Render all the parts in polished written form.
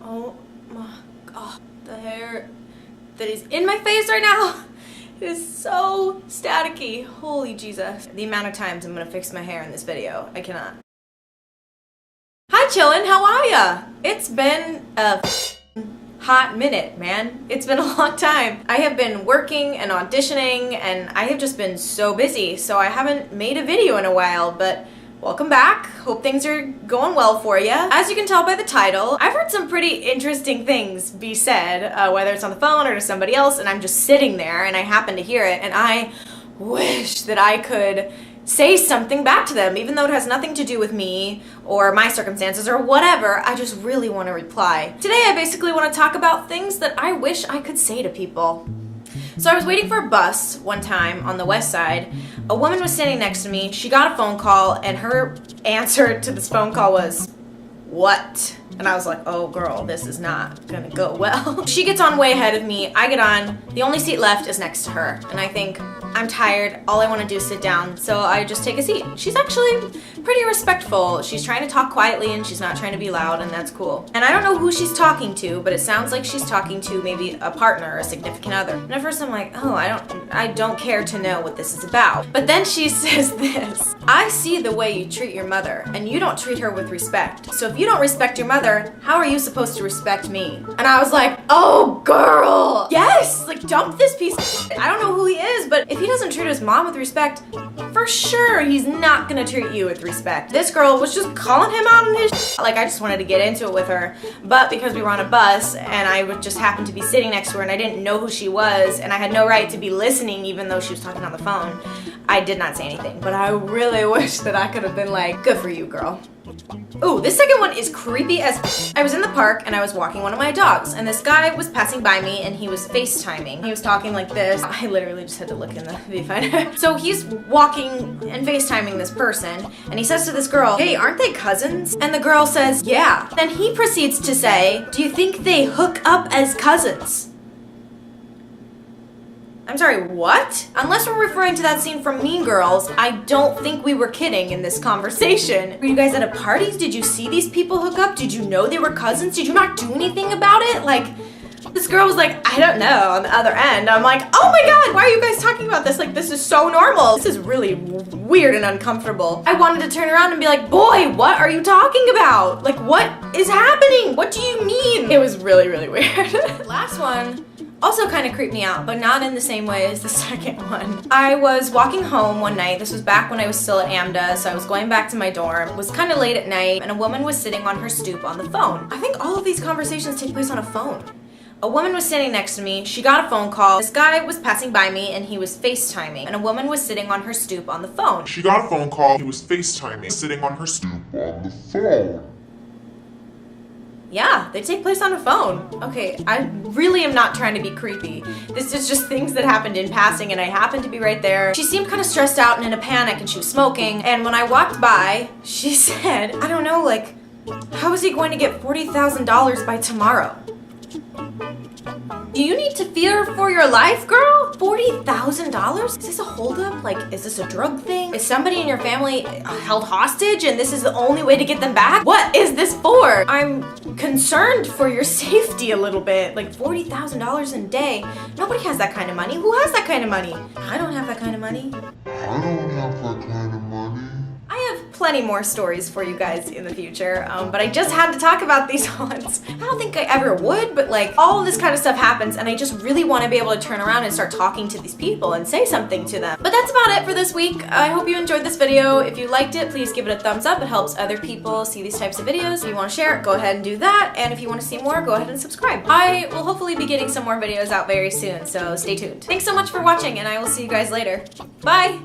Oh my god, the hair that is in my face right now is so staticky. Holy Jesus. The amount of times I'm gonna fix my hair in this video, I cannot. Hi chillin', how are ya? It's been a hot minute, man. It's been a long time. I have been working and auditioning and I have just been so busy, so I haven't made a video in a while, but welcome back. Hope things are going well for you. As you can tell by the title, I've heard some pretty interesting things be said, whether it's on the phone or to somebody else, and I'm just sitting there and I happen to hear it, and I wish that I could say something back to them, even though it has nothing to do with me or my circumstances or whatever. I just really want to reply. Today I basically want to talk about things that I wish I could say to people. So I was waiting for a bus one time on the west side. A woman was standing next to me. She got a phone call and her answer to this phone call was, "What?" And I was like, oh girl, this is not gonna go well. She gets on way ahead of me. I get on. The only seat left is next to her. And I think, I'm tired. All I want to do is sit down. So I just take a seat. She's actually pretty respectful. She's trying to talk quietly and she's not trying to be loud, and that's cool. And I don't know who she's talking to, but it sounds like she's talking to maybe a partner or a significant other. And at first I'm like, oh, I don't care to know what this is about. But then she says this: I see the way you treat your mother and you don't treat her with respect. So if you don't respect your mother, how are you supposed to respect me? And I was like, oh girl, yes, like dump this piece of shit. I don't know who he is, but if he doesn't treat his mom with respect, for sure he's not gonna treat you with respect. This girl was just calling him out on his shit. Like, I just wanted to get into it with her, but because we were on a bus and I would just happen to be sitting next to her and I didn't know who she was and I had no right to be listening even though she was talking on the phone, I did not say anything. But I really wish that I could have been like, good for you, girl. Ooh, this second one is creepy as I was in the park and I was walking one of my dogs and this guy was passing by me and he was FaceTiming. He was talking like this. I literally just had to look in the viewfinder. So he's walking and FaceTiming this person and he says to this girl, hey, aren't they cousins? And the girl says, yeah. Then he proceeds to say, do you think they hook up as cousins? I'm sorry, what? Unless we're referring to that scene from Mean Girls, I don't think we were kidding in this conversation. Were you guys at a party? Did you see these people hook up? Did you know they were cousins? Did you not do anything about it? Like, this girl was like, I don't know, on the other end. I'm like, oh my god, why are you guys talking about this? Like, this is so normal. This is really weird and uncomfortable. I wanted to turn around and be like, boy, what are you talking about? Like, what is happening? What do you mean? It was really, really weird. Last one also kind of creeped me out, but not in the same way as the second one. I was walking home one night. This was back when I was still at AMDA, so I was going back to my dorm. It was kind of late at night, and a woman was sitting on her stoop on the phone. I think all of these conversations take place on a phone. A woman was sitting next to me. She got a phone call. This guy was passing by me and he was FaceTiming. And a woman was sitting on her stoop on the phone. She got a phone call. He was FaceTiming, sitting on her stoop on the phone. Yeah, they take place on a phone. Okay, I really am not trying to be creepy. This is just things that happened in passing and I happened to be right there. She seemed kind of stressed out and in a panic and she was smoking. And when I walked by, she said, I don't know, like, how is he going to get $40,000 by tomorrow? Do you need to fear for your life, girl? $40,000? Is this a holdup? Like, is this a drug thing? Is somebody in your family held hostage and this is the only way to get them back? What is this for? I'm concerned for your safety a little bit. Like, $40,000 in a day. Nobody has that kind of money. Who has that kind of money? I don't have that kind of money. I don't have that kind of money. I have plenty more stories for you guys in the future, but I just had to talk about these ones. I don't think I ever would, but like, all this kind of stuff happens and I just really want to be able to turn around and start talking to these people and say something to them. But that's about it for this week. I hope you enjoyed this video. If you liked it, please give it a thumbs up. It helps other people see these types of videos. If you want to share it, go ahead and do that. And if you want to see more, go ahead and subscribe. I will hopefully be getting some more videos out very soon, so stay tuned. Thanks so much for watching and I will see you guys later. Bye!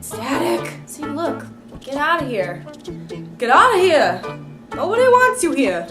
Static. See, look. Get out of here. Get out of here. Nobody wants you here.